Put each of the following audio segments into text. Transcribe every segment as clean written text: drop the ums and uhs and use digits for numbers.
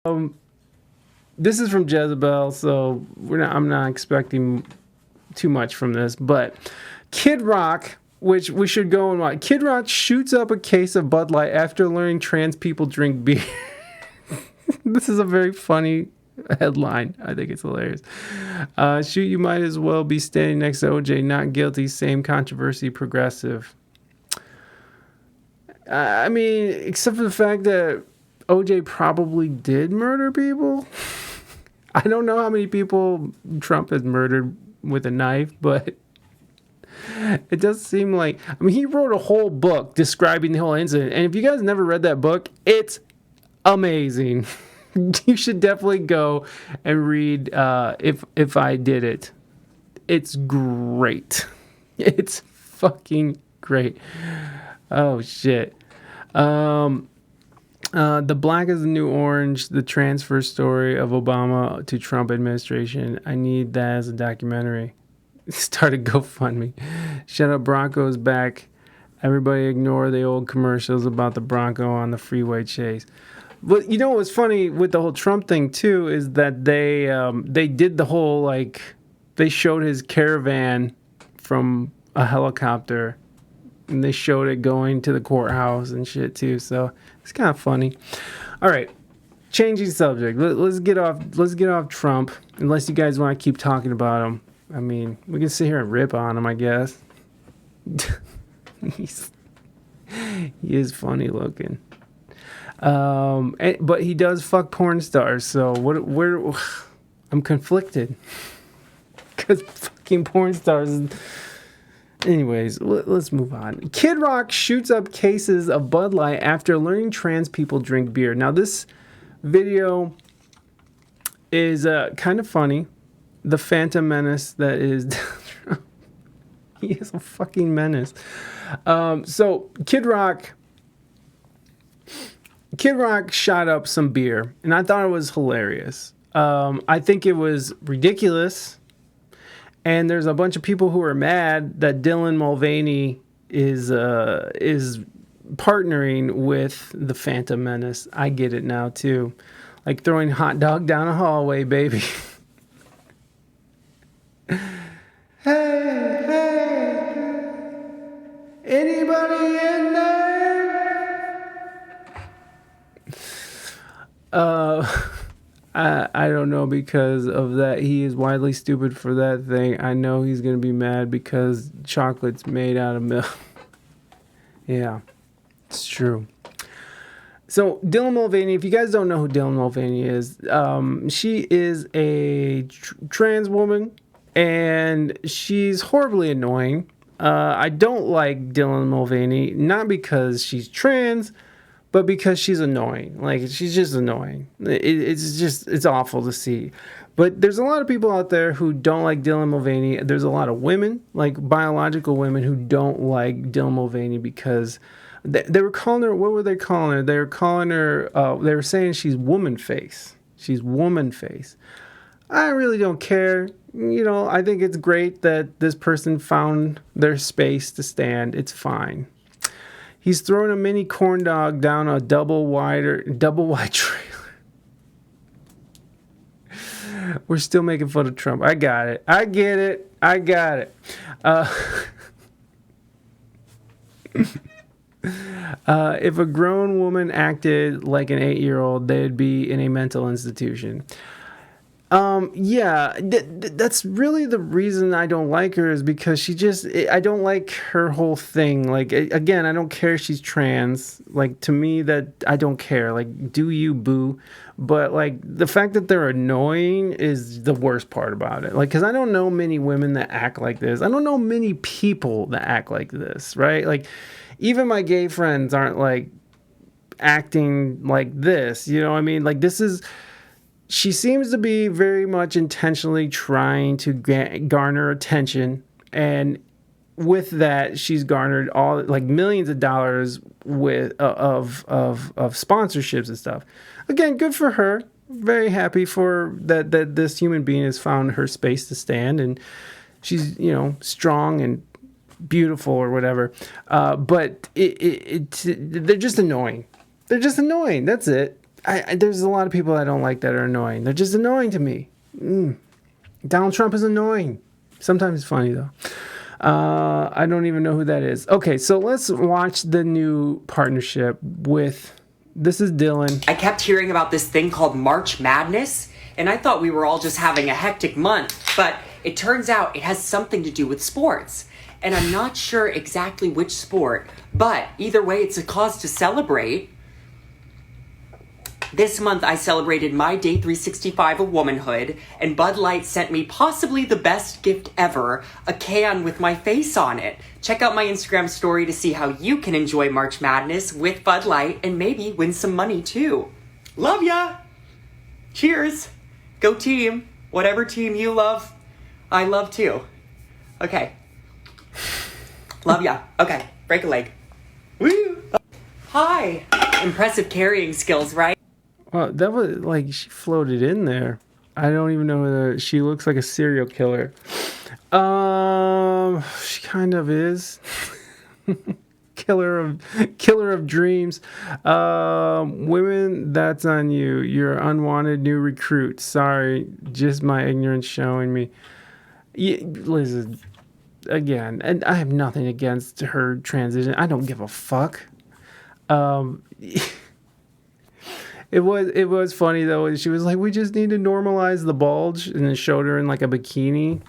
Um, this is from Jezebel, so I'm not expecting too much from this. But Kid Rock, which we should go and watch. Kid Rock shoots up a case of Bud Light after learning trans people drink beer. This is a very funny headline. I think it's hilarious. Shoot, you might as well be standing next to OJ, not guilty, same controversy, progressive. I mean, except for the fact that OJ probably did murder people. I don't know how many people Trump has murdered with a knife, but it does seem like, I mean, he wrote a whole book describing the whole incident. And if you guys never read that book, it's amazing. You should definitely go and read If I Did It. It's great. It's fucking great. Oh, shit. The Black is the New Orange, the transfer story of Obama to Trump administration. I need that as a documentary. Start a GoFundMe. Shut up, Bronco's back. Everybody ignore the old commercials about the Bronco on the freeway chase. But you know what's funny with the whole Trump thing too is that they did the whole, like, they showed his caravan from a helicopter. And they showed it going to the courthouse and shit too, so it's kind of funny. All right, changing subject. Let's get off Trump. Unless you guys want to keep talking about him. I mean, we can sit here and rip on him, I guess. He is funny looking. But he does fuck porn stars. So I'm conflicted because fucking porn stars. Anyways, let's move on. Kid Rock shoots up cases of Bud Light after learning trans people drink beer. Now, this video is kind of funny. The Phantom Menace that is... He is a fucking menace. So, Kid Rock shot up some beer, and I thought it was hilarious. I think it was ridiculous. And there's a bunch of people who are mad that Dylan Mulvaney is partnering with the Phantom Menace. I get it now too, like throwing hot dog down a hallway, baby. Hey, anybody in there? I don't know because of that. He is widely stupid for that thing. I know he's going to be mad because chocolate's made out of milk. Yeah, it's true. So Dylan Mulvaney, if you guys don't know who Dylan Mulvaney is, she is a trans woman and she's horribly annoying. I don't like Dylan Mulvaney, not because she's trans, but because she's annoying. Like, she's just annoying. It's awful to see. But there's a lot of people out there who don't like Dylan Mulvaney. There's a lot of women, like biological women, who don't like Dylan Mulvaney because they were calling her, what were they calling her? They were calling her, they were saying she's woman face. She's woman face. I really don't care. You know, I think it's great that this person found their space to stand. It's fine. He's throwing a mini corn dog down a double wide trailer. We're still making fun of Trump. I got it. I get it. I got it. If a grown woman acted like an 8-year-old, they'd be in a mental institution. Yeah, that's really the reason I don't like her is because I don't like her whole thing. Like, again, I don't care if she's trans. Like, to me, that I don't care. Like, do you, boo? But, like, the fact that they're annoying is the worst part about it. Like, because I don't know many women that act like this. I don't know many people that act like this, right? Like, even my gay friends aren't, like, acting like this. You know what I mean? Like, she seems to be very much intentionally trying to garner attention, and with that, she's garnered all like millions of dollars with of sponsorships and stuff. Again, good for her. Very happy for that this human being has found her space to stand, and she's strong and beautiful or whatever. But they're just annoying. They're just annoying. That's it. there's a lot of people I don't like that are annoying. They're just annoying to me. Donald Trump is annoying. Sometimes it's funny, though. I don't even know who that is. Okay, so let's watch the new partnership with... This is Dylan. I kept hearing about this thing called March Madness, and I thought we were all just having a hectic month, but it turns out it has something to do with sports. And I'm not sure exactly which sport, but either way, it's a cause to celebrate. This month, I celebrated my day 365 of womanhood, and Bud Light sent me possibly the best gift ever, a can with my face on it. Check out my Instagram story to see how you can enjoy March Madness with Bud Light and maybe win some money too. Love ya! Cheers! Go team! Whatever team you love, I love too. Okay. Love ya. Okay, break a leg. Woo! Hi! Impressive carrying skills, right? Well, that was like she floated in there. I don't even know whether she looks like a serial killer. She kind of is. Killer of dreams. Women, that's on you. You're unwanted new recruit. Sorry, just my ignorance showing me. Listen, again, and I have nothing against her transition. I don't give a fuck. It was funny though, and she was like, "We just need to normalize the bulge," and then showed her in like a bikini.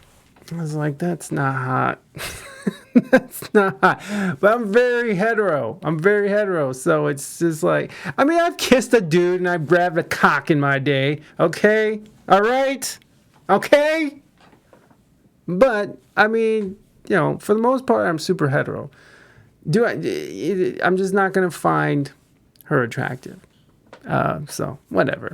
I was like, "That's not hot." That's not hot. But I'm very hetero. So it's just like, I mean, I've kissed a dude and I've grabbed a cock in my day. Okay, all right, okay. But I mean, for the most part, I'm super hetero. I'm just not gonna find her attractive. So whatever.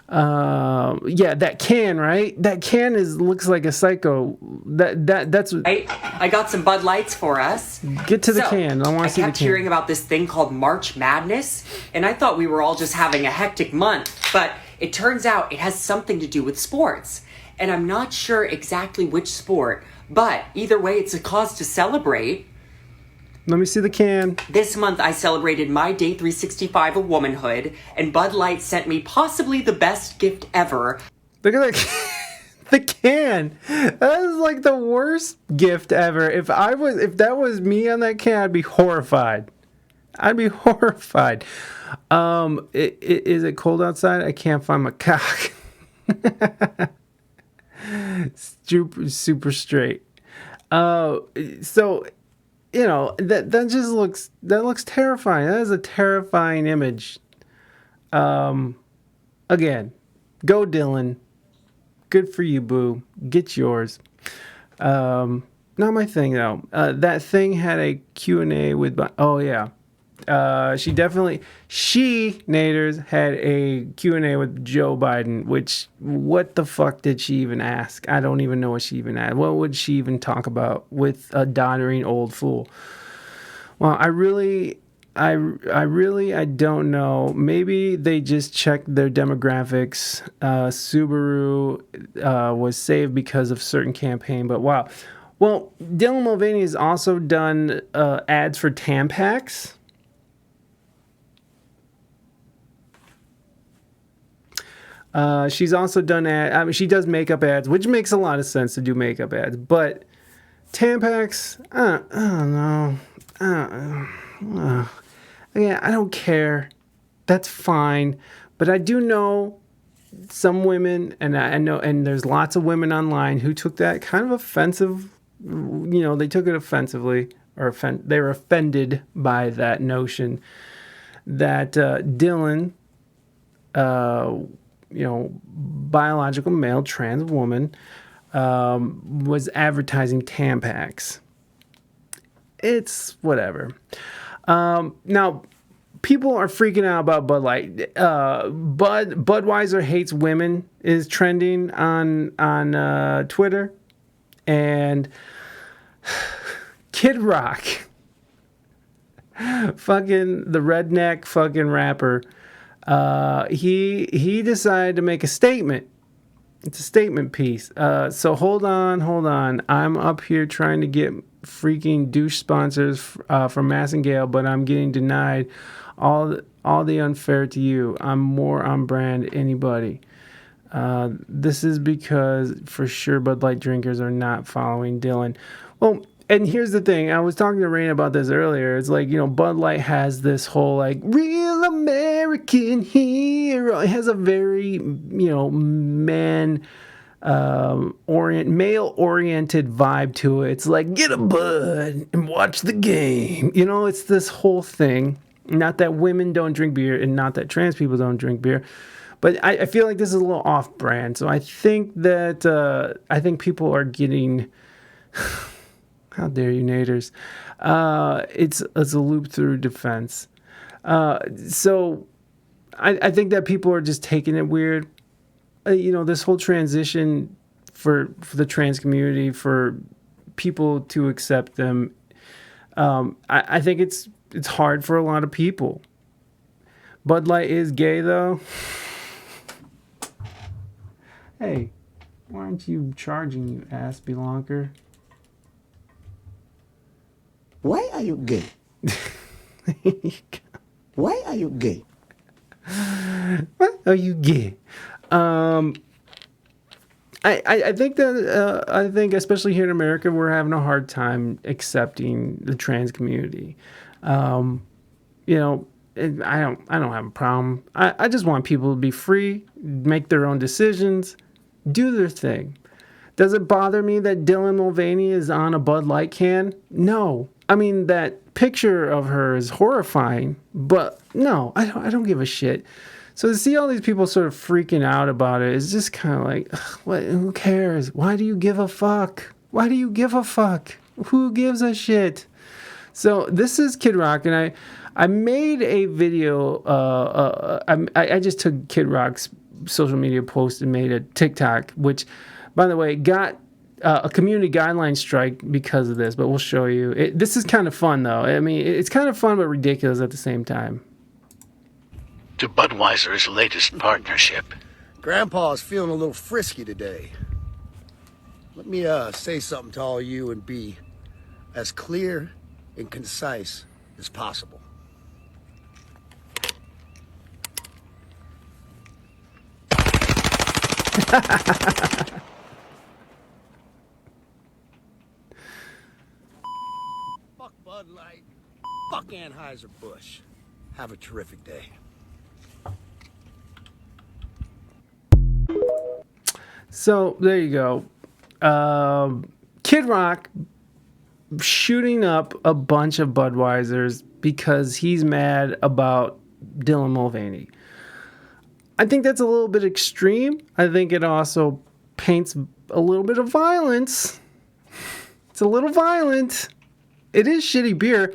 That can, right? That can looks like a psycho. That's. I got some Bud Lights for us. Get to the can. I want to see the can. I kept hearing about this thing called March Madness, and I thought we were all just having a hectic month, but it turns out it has something to do with sports. And I'm not sure exactly which sport, but either way, it's a cause to celebrate. Let me see the can. This month, I celebrated my day 365 of womanhood, and Bud Light sent me possibly the best gift ever. Look at that. The can. That is like the worst gift ever. If that was me on that can, I'd be horrified. Is it cold outside? I can't find my cock. Super straight. So, that just looks terrifying. That is a terrifying image. Again, go Dylan. Good for you, boo. Get yours. Not my thing though. That thing had a Q&A with. Oh yeah. She Naders had a Q&A with Joe Biden, which, what the fuck did she even ask? I don't even know what she even asked. What would she even talk about with a doddering old fool? Well, I don't know. Maybe they just checked their demographics. Subaru was saved because of certain campaign, but wow. Well, Dylan Mulvaney has also done ads for Tampax. She's also done she does makeup ads, which makes a lot of sense to do makeup ads. But Tampax, I don't know. Again, I don't care. That's fine. But I do know some women, and I know, and there's lots of women online who took that kind of offensive. They took it offensively, or they were offended by that notion that Dylan, biological male trans woman, was advertising Tampax. It's whatever. Now, people are freaking out about Bud Light. Budweiser hates women is trending on Twitter, and Kid Rock, fucking the redneck fucking rapper, he decided to make a statement. It's a statement piece. So hold on. I'm up here trying to get freaking douche sponsors from Mass and Gale, but I'm getting denied all the unfair to you. I'm more on brand anybody. This is because for sure Bud Light drinkers are not following Dylan. Well, and here's the thing. I was talking to Rain about this earlier. It's like, Bud Light has this whole like real American hero. It has a very, male oriented vibe to it. It's like, get a Bud and watch the game. It's this whole thing. Not that women don't drink beer and not that trans people don't drink beer. But I feel like this is a little off-brand. So I think that people are getting, how dare you, naders? It's a loop-through defense. So I think that people are just taking it weird. This whole transition for the trans community, for people to accept them, I think it's hard for a lot of people. Bud Light is gay, though. Hey, why aren't you charging, you ass belonker? Why are you gay? Why are you gay? Why are you gay? I think that I think especially here in America we're having a hard time accepting the trans community. And I don't have a problem. I just want people to be free, make their own decisions, do their thing. Does it bother me that Dylan Mulvaney is on a Bud Light can? No. I mean, that picture of her is horrifying, but no, I don't give a shit. So to see all these people sort of freaking out about it is just kind of like, what? Who cares? Why do you give a fuck? Why do you give a fuck? Who gives a shit? So this is Kid Rock, and I made a video. I just took Kid Rock's social media post and made a TikTok, which, by the way, got a community guideline strike because of this. But we'll show you. This is kind of fun, though. I mean, it's kind of fun but ridiculous at the same time. To Budweiser's latest partnership. Grandpa's feeling a little frisky today. Let me say something to all you and be as clear and concise as possible. Fuck Bud Light. Fuck Anheuser-Busch. Have a terrific day. So there you go. Kid Rock shooting up a bunch of Budweisers because he's mad about Dylan Mulvaney. I think that's a little bit extreme. I think it also paints a little bit of violence. It's a little violent. It is shitty beer.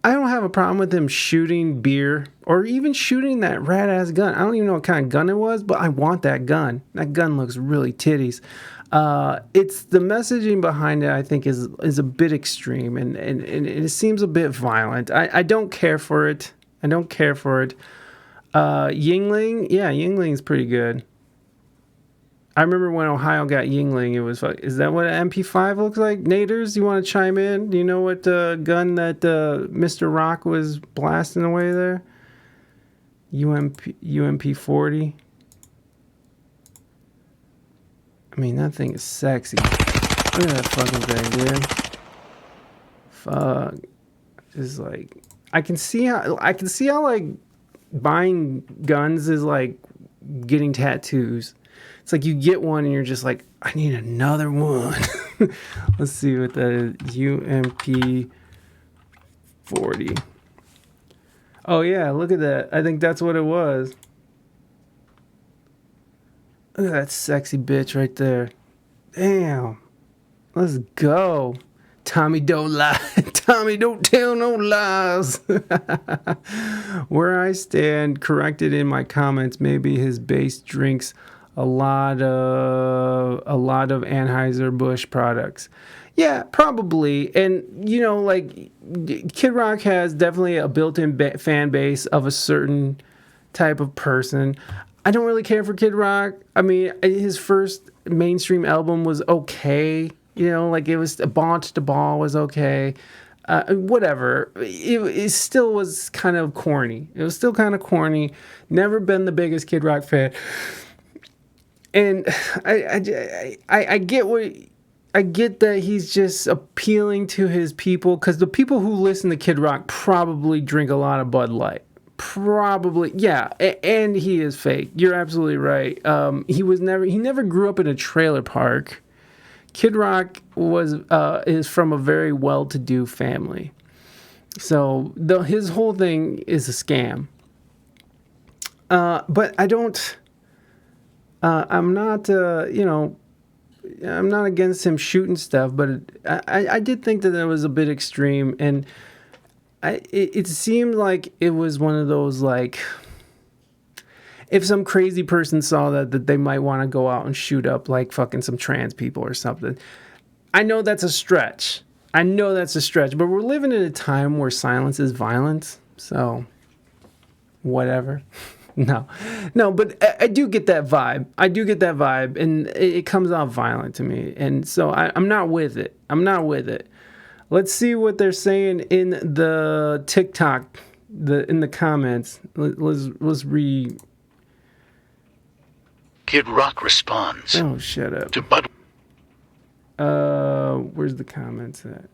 I don't have a problem with him shooting beer or even shooting that rad-ass gun. I don't even know what kind of gun it was, but I want that gun. That gun looks really titties. It's the messaging behind it, I think, is a bit extreme, and it seems a bit violent. I don't care for it. I don't care for it. Yingling, yeah, Yingling's pretty good. I remember when Ohio got Yingling, it was like, is that what an MP5 looks like? Naders, you want to chime in? Do you know what gun that Mr. Rock was blasting away there? UMP 40. I mean, that thing is sexy. Look at that fucking thing, dude. Fuck. Just like, I can see how like buying guns is like getting tattoos. It's like you get one and you're just like, I need another one. Let's see what that is. UMP 40. Oh yeah, look at that. I think that's what it was. Look at that sexy bitch right there. Damn. Let's go. Tommy don't lie. Tommy don't tell no lies. Where I stand, corrected in my comments, maybe his base drinks a lot of Anheuser-Busch products. Yeah, probably. And, like, Kid Rock has definitely a built-in fan base of a certain type of person. I don't really care for Kid Rock. I mean, his first mainstream album was okay. Like, it was Ball to Ball was okay. whatever. It still was kind of corny. It was still kind of corny. Never been the biggest Kid Rock fan. And I get what... I get that he's just appealing to his people, because the people who listen to Kid Rock probably drink a lot of Bud Light. Probably, yeah, and he is fake. You're absolutely right. He never grew up in a trailer park. Kid Rock is from a very well-to-do family, so his whole thing is a scam. But I don't. I'm not. I'm not against him shooting stuff, but I did think that was a bit extreme, and it seemed like it was one of those, like, if some crazy person saw that they might want to go out and shoot up, like, fucking some trans people or something. I know that's a stretch. But we're living in a time where silence is violence, so whatever. No, but I do get that vibe. And it comes off violent to me. And so I'm not with it. Let's see what they're saying in the TikTok, in the comments. Let's read. Kid Rock responds. Oh, shut up. To Bud. Where's the comments at?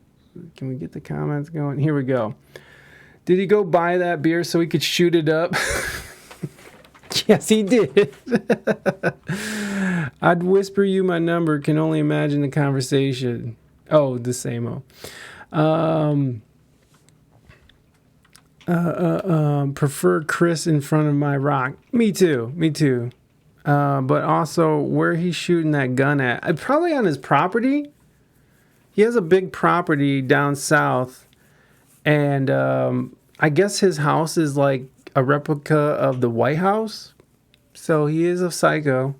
Can we get the comments going? Here we go. Did he go buy that beer so he could shoot it up? Yes, he did. I'd whisper you my number. Can only imagine the conversation. Oh, the same-o. Prefer Chris in front of my rock. Me too. But also, where he's shooting that gun at? Probably on his property. He has a big property down south. And I guess his house is like a replica of the White House. So he is a psycho.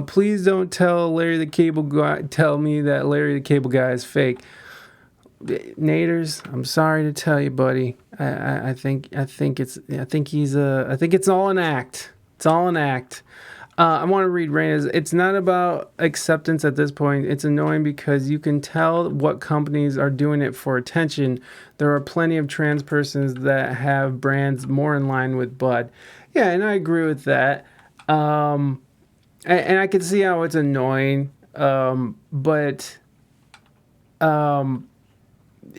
Please don't tell Larry the Cable Guy. Tell me that Larry the Cable Guy is fake. Naders, I'm sorry to tell you, buddy. I think it's all an act. It's all an act. I want to read Raina's. It's not about acceptance at this point. It's annoying because you can tell what companies are doing it for attention. There are plenty of trans persons that have brands more in line with Bud. Yeah, and I agree with that. And I can see how it's annoying. But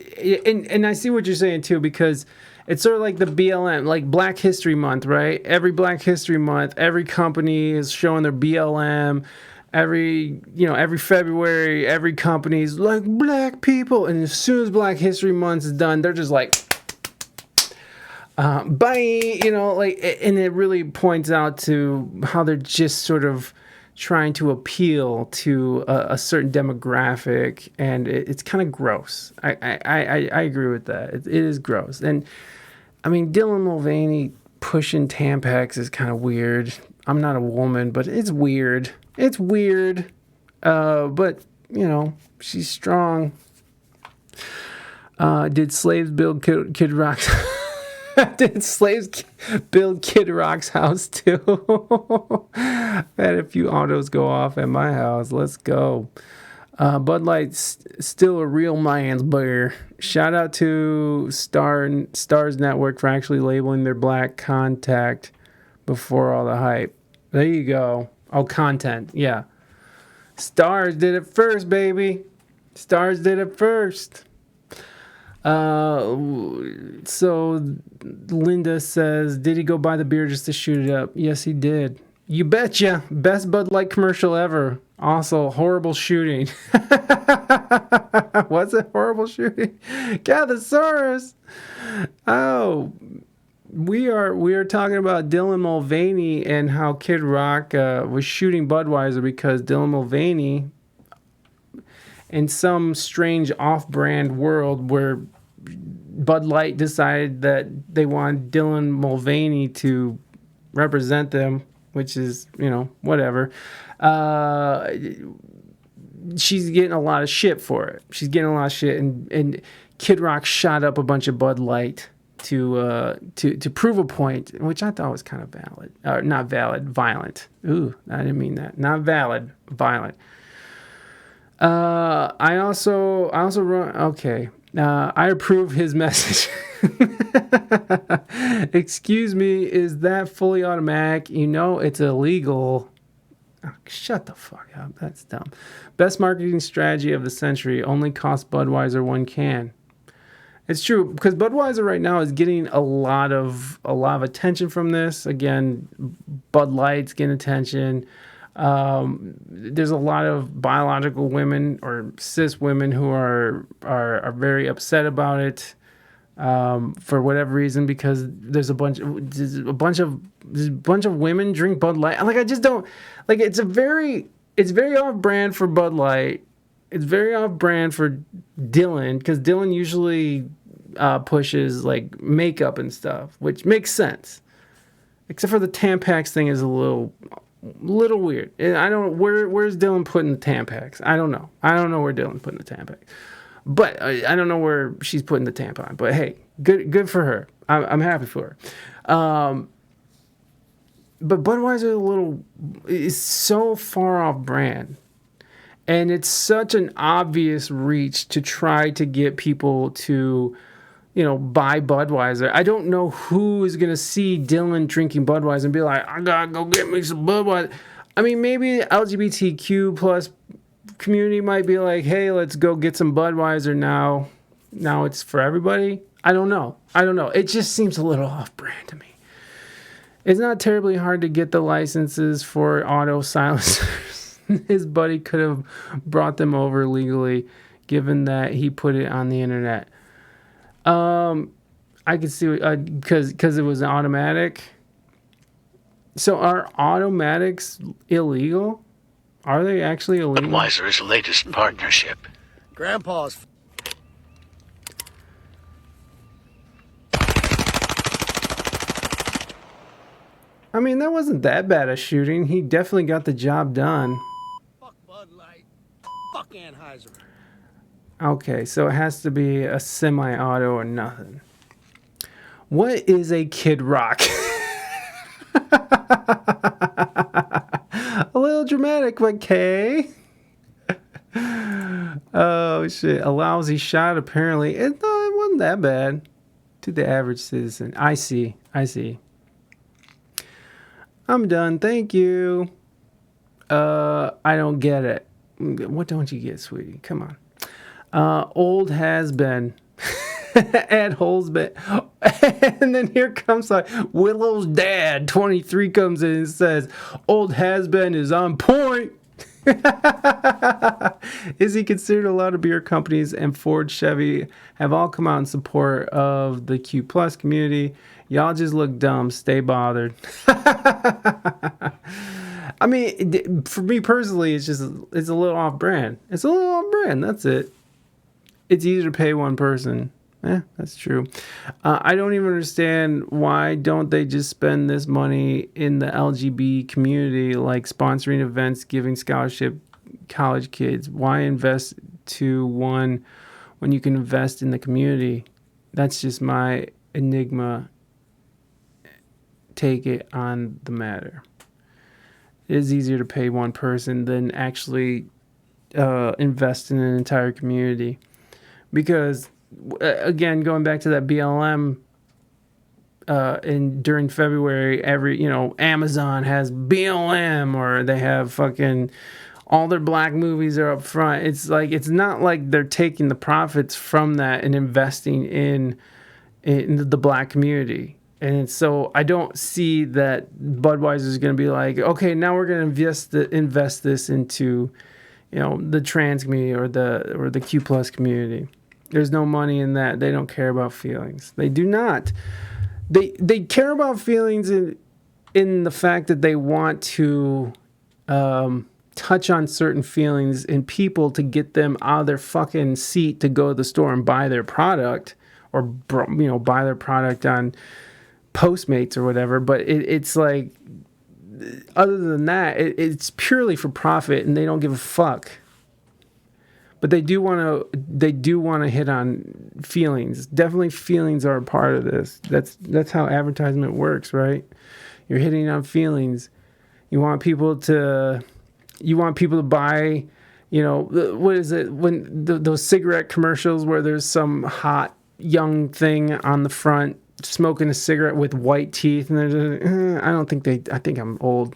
and I see what you're saying too, because it's sort of like the BLM, like Black History Month, right? Every Black History Month, every company is showing their BLM. Every February, every company's like, black people. And as soon as Black History Month is done, they're just like, bye, and it really points out to how they're just sort of trying to appeal to a certain demographic, and it's kind of gross. I agree with that. It is gross. And I mean, Dylan Mulvaney pushing Tampax is kind of weird. I'm not a woman, but it's weird. But she's strong. Did slaves build Kid Rock's? Did slaves build Kid Rock's house too? I had a few autos go off at my house. Let's go. Bud Light's still a real man's beer. Shout out to Stars Network for actually labeling their black contact before all the hype. There you go. Oh, content. Yeah. Stars did it first, baby. Stars did it first. So Linda says, did he go buy the beer just to shoot it up? Yes, he did. You betcha. Best Bud Light commercial ever. Also, horrible shooting. What's it? Horrible shooting? Gathosaurus. Oh, we are talking about Dylan Mulvaney and how Kid Rock was shooting Budweiser because Dylan Mulvaney, in some strange off-brand world where Bud Light decided that they wanted Dylan Mulvaney to represent them, which is, whatever. She's getting a lot of shit for it. She's getting a lot of shit, and Kid Rock shot up a bunch of Bud Light to prove a point, which I thought was kind of valid. Not valid, violent. Ooh, I didn't mean that. Not valid, violent. I also run. Okay. I approve his message. Excuse me, is that fully automatic? You know it's illegal. Oh, shut the fuck up. That's dumb. Best marketing strategy of the century. Only cost Budweiser one can. It's true because Budweiser right now is getting a lot of attention from this. Again, Bud Light's getting attention. There's a lot of biological women or cis women who are very upset about it for whatever reason, because there's a bunch of women drink Bud Light. Like, I just don't like. It's very off brand for Bud Light. It's very off brand for Dylan, because Dylan usually pushes like makeup and stuff, which makes sense. Except for the Tampax thing is a little weird. And I don't where's Dylan putting the Tampax? I don't know. I don't know where Dylan's putting the Tampax. But I don't know where she's putting the tampon. But hey, good for her. I'm happy for her. But Budweiser is so far off brand. And it's such an obvious reach to try to get people to, buy Budweiser. I don't know who is going to see Dylan drinking Budweiser and be like, I got to go get me some Budweiser. I mean, maybe LGBTQ plus community might be like, hey, let's go get some Budweiser now. Now it's for everybody. I don't know. It just seems a little off brand to me. It's not terribly hard to get the licenses for auto silencers. His buddy could have brought them over legally, given that he put it on the internet. I could see because it was an automatic. So are automatics illegal? Are they actually illegal? Budweiser's latest partnership. Grandpa's. I mean, that wasn't that bad a shooting. He definitely got the job done. Fuck Bud Light. Fuck Anheuser. Okay, so it has to be a semi-auto or nothing. What is a Kid Rock? A little dramatic, but okay. Oh, shit. A lousy shot, apparently. It wasn't that bad to the average citizen. I see. I'm done. Thank you. I don't get it. What don't you get, sweetie? Come on. Old has been. Ed Holzbit. And then here comes Willow's dad, 23, comes in and says, old has been is on point. Is he considered? A lot of beer companies and Ford, Chevy have all come out in support of the Q plus community. Y'all just look dumb. Stay bothered. I mean, for me personally, it's a little off brand. It's a little off brand. That's it. It's easier to pay one person. That's true. I don't even understand why don't they just spend this money in the LGBT community, like sponsoring events, giving scholarship college kids. Why invest to one when you can invest in the community? That's just my enigma. Take it on the matter. It is easier to pay one person than actually invest in an entire community. Because, again, going back to that BLM, during February, Amazon has BLM, or they have fucking all their black movies are up front. It's not like they're taking the profits from that and investing in the black community. And so I don't see that Budweiser is going to be like, okay, now we're going to invest this into, the trans community or the Q plus community. There's no money in that. They don't care about feelings. They do not. They care about feelings in the fact that they want to touch on certain feelings in people to get them out of their fucking seat to go to the store and buy their product, or buy their product on Postmates or whatever. But it's like, other than that, it's purely for profit, and they don't give a fuck. But they do want to hit on feelings. Definitely, feelings are a part of this. That's how advertisement works, right? You're hitting on feelings. You want people to buy What is it when those cigarette commercials where there's some hot young thing on the front smoking a cigarette with white teeth, and I think I'm old.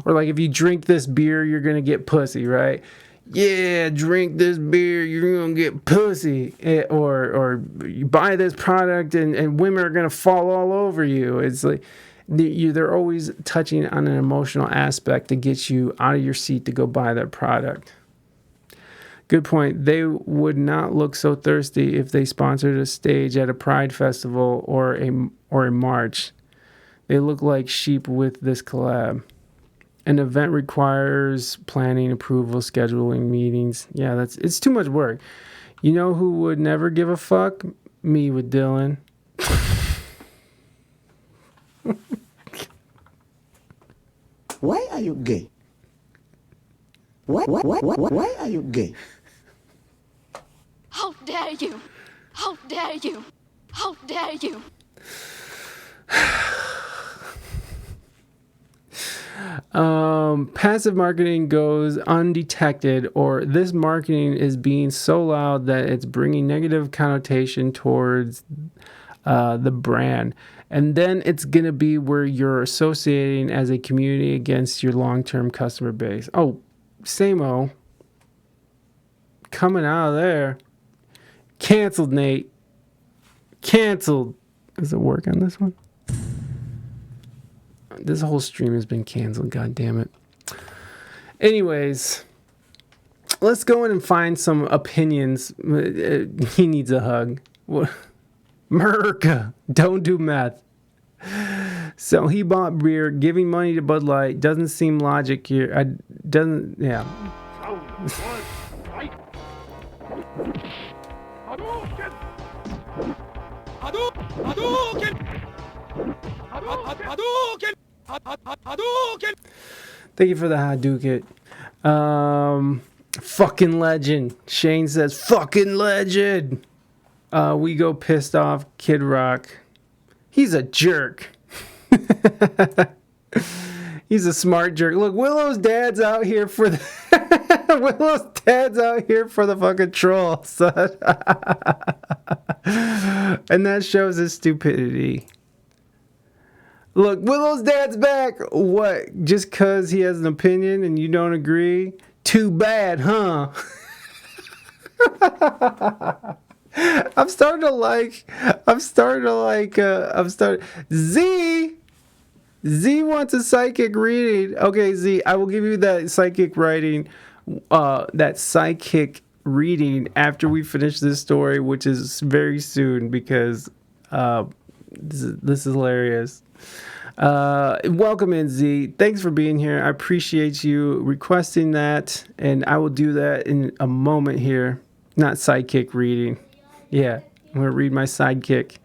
Or like, if you drink this beer, you're gonna get pussy, right? Yeah, drink this beer, you're gonna get pussy. Or you buy this product and women are gonna fall all over you. It's like they're always touching on an emotional aspect to get you out of your seat to go buy that product. Good point. They would not look so thirsty if they sponsored a stage at a Pride festival or a march. They look like sheep with this collab. An event requires planning, approval, scheduling meetings. Yeah, it's too much work. You know who would never give a fuck? Me with Dylan. Why are you gay? Why are you gay? How dare you? How dare you? How dare you? Passive marketing goes undetected, or this marketing is being so loud that it's bringing negative connotation towards the brand. And then it's going to be where you're associating as a community against your long-term customer base. Oh, same-o. Coming out of there. Canceled, Nate. Canceled. Does it work on this one? This whole stream has been canceled. God damn it. Anyways, let's go in and find some opinions. He needs a hug. Merca, don't do meth. So he bought beer, giving money to Bud Light. Doesn't seem logic here. Yeah. Thank you for the Hadouken. Fucking legend. Shane says, fucking legend. We go pissed off. Kid Rock. He's a jerk. He's a smart jerk. Look, Willow's dad's out here for the fucking troll, son. And that shows his stupidity. Look, Willow's dad's back. What? Just because he has an opinion and you don't agree? Too bad, huh? I'm starting to like Z wants a psychic reading. Okay, Z, I will give you that psychic reading after we finish this story, which is very soon, because this is hilarious. Welcome in, Z. Thanks for being here. I appreciate you requesting that, and I will do that in a moment here. Not sidekick reading. Yeah, I'm going to read my sidekick.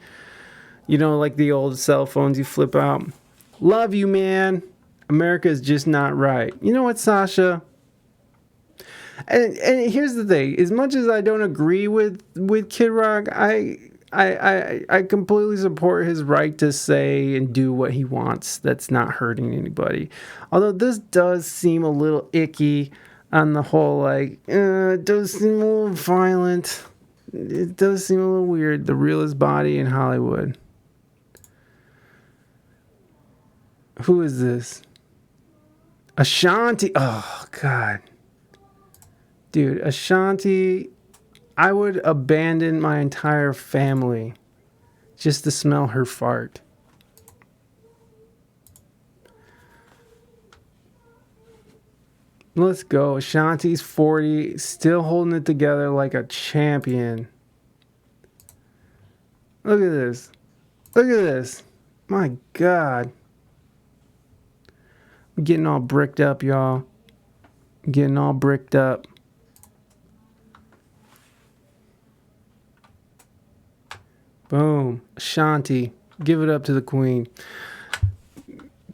You know, like the old cell phones you flip out. Love you, man. America is just not right. You know what, Sasha? And here's the thing. As much as I don't agree with Kid Rock, I completely support his right to say and do what he wants. That's not hurting anybody. Although this does seem a little icky on the whole, like, it does seem a little violent. It does seem a little weird. The realest body in Hollywood. Who is this? Ashanti. Oh, God. Dude, Ashanti, I would abandon my entire family just to smell her fart. Let's go. Ashanti's 40, still holding it together like a champion. Look at this. Look at this. My God. I'm getting all bricked up, y'all. I'm getting all bricked up. Boom. Ashanti. Give it up to the queen.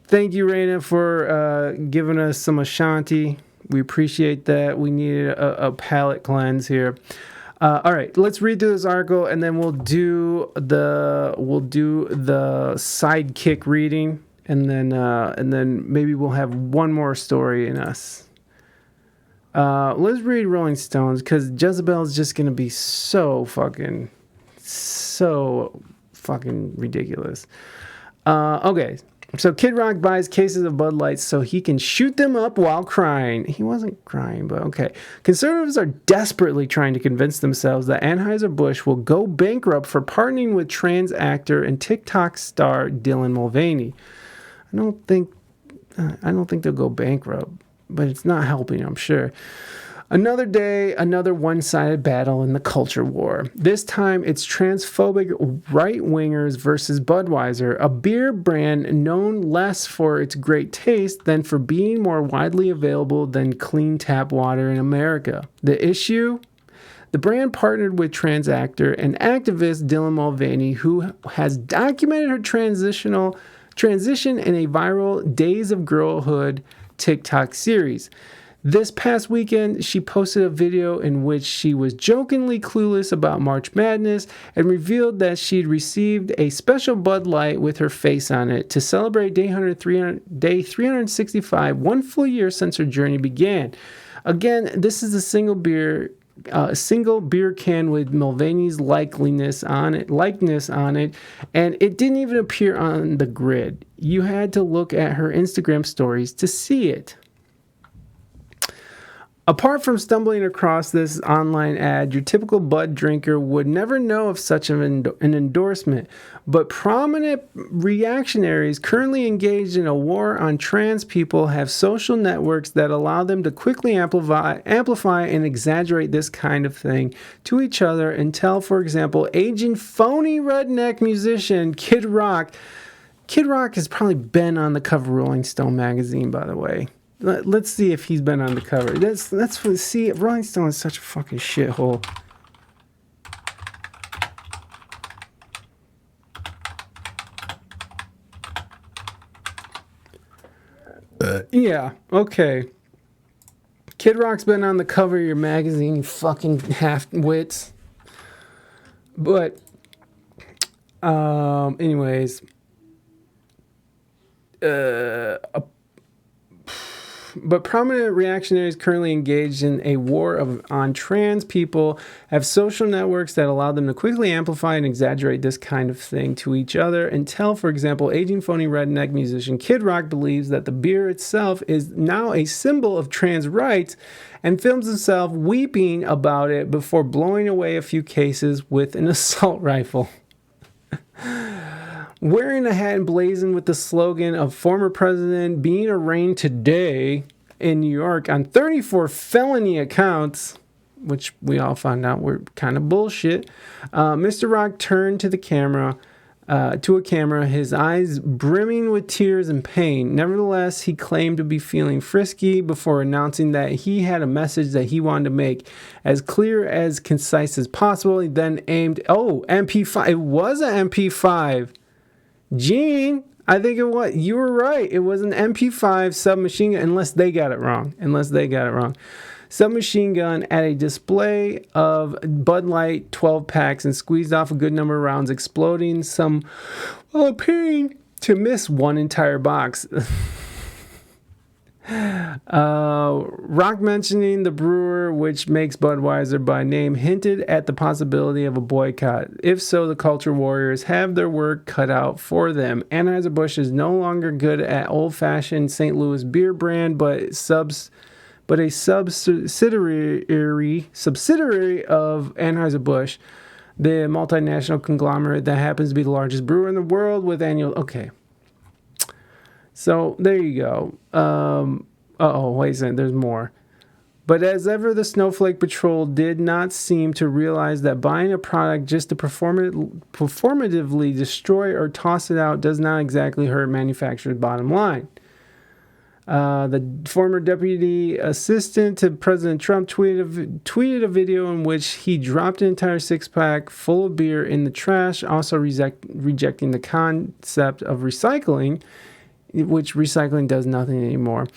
Thank you, Raina, for giving us some Ashanti. We appreciate that. We needed a palate cleanse here. All right, let's read through this article, and then we'll do the sidekick reading, and then maybe we'll have one more story in us. Let's read Rolling Stones because Jezebel is just gonna be so fucking ridiculous. Okay, so Kid Rock buys cases of Bud Lights so he can shoot them up while crying. He wasn't crying, but okay. Conservatives are desperately trying to convince themselves that Anheuser-Busch will go bankrupt for partnering with trans actor and TikTok star Dylan Mulvaney. I don't think they'll go bankrupt, but it's not helping, I'm sure. Another day, another one-sided battle in the culture war. This time, it's transphobic right-wingers versus Budweiser, a beer brand known less for its great taste than for being more widely available than clean tap water in America. The issue? The brand partnered with trans actor and activist Dylan Mulvaney, who has documented her transition in a viral Days of Girlhood TikTok series. This past weekend, she posted a video in which she was jokingly clueless about March Madness and revealed that she'd received a special Bud Light with her face on it to celebrate day 365, one full year since her journey began. Again, this is a single beer can with Mulvaney's likeness on it, and it didn't even appear on the grid. You had to look at her Instagram stories to see it. Apart from stumbling across this online ad, your typical Bud drinker would never know of such an endorsement. But prominent reactionaries currently engaged in a war on trans people have social networks that allow them to quickly amplify and exaggerate this kind of thing to each other and tell, for example, aging phony redneck musician Kid Rock. Kid Rock has probably been on the cover of Rolling Stone magazine, by the way. Let's see if he's been on the cover. See, Rolling Stone is such a fucking shithole. Yeah, okay. Kid Rock's been on the cover of your magazine, you fucking half-wits. But, anyways, but prominent reactionaries currently engaged in a war on trans people have social networks that allow them to quickly amplify and exaggerate this kind of thing to each other and tell, for example, aging phony redneck musician Kid Rock believes that the beer itself is now a symbol of trans rights and films himself weeping about it before blowing away a few cases with an assault rifle. Wearing a hat emblazoned with the slogan of former president being arraigned today in New York on 34 felony accounts, which we all found out were kind of bullshit, Mr. Rock turned to a camera, his eyes brimming with tears and pain. Nevertheless, he claimed to be feeling frisky before announcing that he had a message that he wanted to make as clear as concise as possible. He then aimed, MP5. It was an MP5. Gene, I think it was. You were right. It was an MP5 submachine gun, unless they got it wrong. Submachine gun at a display of Bud Light 12 packs and squeezed off a good number of rounds, exploding some while appearing to miss one entire box. Rock mentioning the brewer, which makes Budweiser by name, hinted at the possibility of a boycott. If so, the culture warriors have their work cut out for them. Anheuser-Busch is no longer good at old-fashioned St. Louis beer brand, but a subsidiary of Anheuser-Busch, the multinational conglomerate that happens to be the largest brewer in the world with annual... Okay. So, there you go. Wait a second, there's more. But as ever, the Snowflake Patrol did not seem to realize that buying a product just to performatively destroy or toss it out does not exactly hurt manufacturer's bottom line. The former deputy assistant to President Trump tweeted a video in which he dropped an entire six-pack full of beer in the trash, also rejecting the concept of recycling, which recycling does nothing anymore.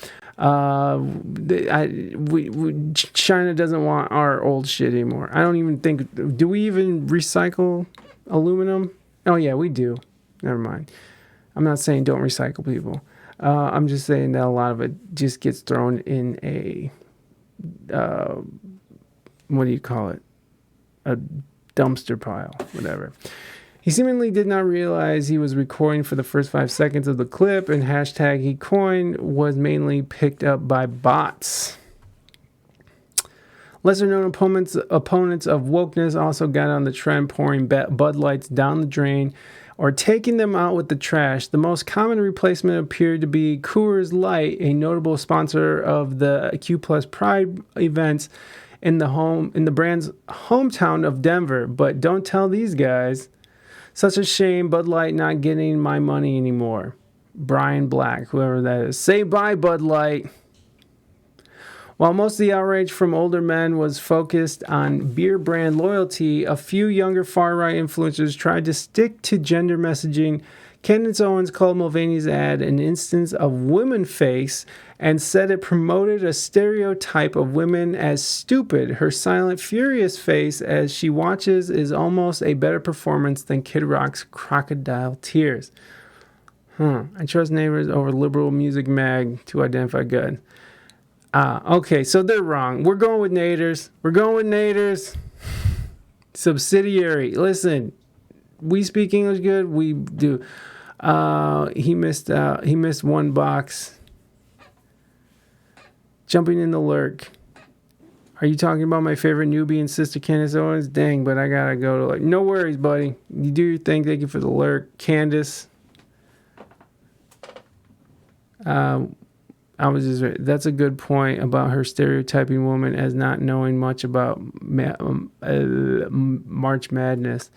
China doesn't want our old shit anymore. I don't even think... Do we even recycle aluminum? Oh, yeah, we do. Never mind. I'm not saying don't recycle, people. I'm just saying that a lot of it just gets thrown in a what do you call it? A dumpster pile, whatever. He seemingly did not realize he was recording for the first 5 seconds of the clip, and hashtag he coined was mainly picked up by bots. Lesser known opponents of wokeness also got on the trend, pouring Bud Lights down the drain or taking them out with the trash. The most common replacement appeared to be Coors Light, a notable sponsor of the Q Plus Pride events in the brand's hometown of Denver. But don't tell these guys. Such a shame, Bud Light not getting my money anymore. Brian Black, whoever that is. Say bye, Bud Light. While most of the outrage from older men was focused on beer brand loyalty, a few younger far-right influencers tried to stick to gender messaging. Candace Owens called Mulvaney's ad an instance of woman face and said it promoted a stereotype of women as stupid. Her silent, furious face as she watches is almost a better performance than Kid Rock's crocodile tears. I trust neighbors over liberal music mag to identify good. Okay, so they're wrong. We're going with Naders. Subsidiary. Listen, we speak English good. We do. He missed one box. Jumping in the lurk. Are you talking about my favorite newbie and sister Candace Owens? Dang, but I gotta go to lurk. No worries, buddy. You do your thing. Thank you for the lurk, Candace. That's a good point about her stereotyping women as not knowing much about March Madness.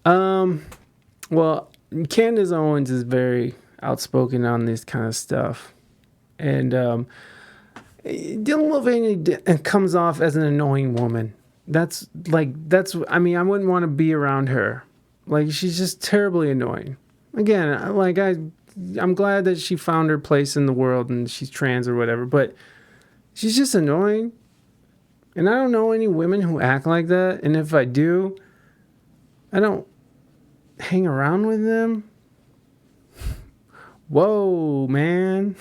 Well, Candace Owens is very outspoken on this kind of stuff. And Dylan Mulvaney comes off as an annoying woman. I wouldn't want to be around her. Like, she's just terribly annoying. Again, I'm glad that she found her place in the world and she's trans or whatever, but she's just annoying. And I don't know any women who act like that. And if I do, I don't hang around with them. Whoa, man.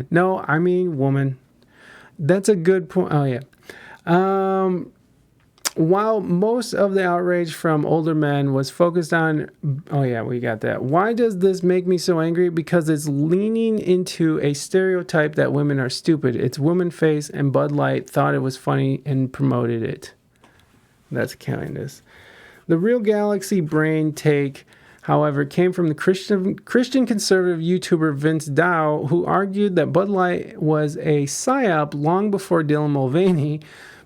No, I mean woman. That's a good point. Oh, yeah. While most of the outrage from older men was focused on... Oh, yeah, we got that. Why does this make me so angry? Because it's leaning into a stereotype that women are stupid. It's woman face, and Bud Light thought it was funny and promoted it. That's Candace. The real Galaxy brain take, however, came from the Christian conservative YouTuber Vince Dow, who argued that Bud Light was a psyop long before Dylan Mulvaney,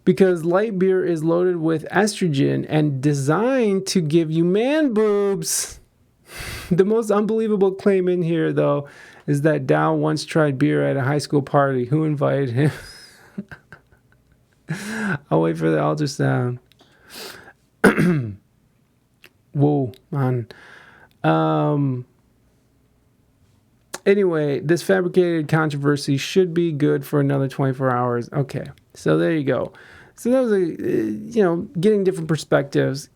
because light beer is loaded with estrogen and designed to give you man boobs. The most unbelievable claim in here, though, is that Dow once tried beer at a high school party. Who invited him? I'll wait for the ultrasound. Whoa, man. Anyway, this fabricated controversy should be good for another 24 hours. Okay, so there you go. So that was getting different perspectives.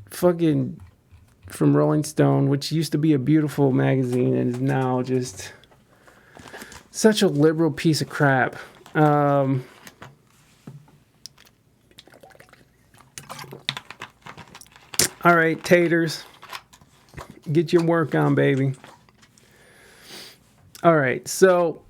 Fucking from Rolling Stone, which used to be a beautiful magazine and is now just such a liberal piece of crap. All right, taters. Get your work on, baby. All right, so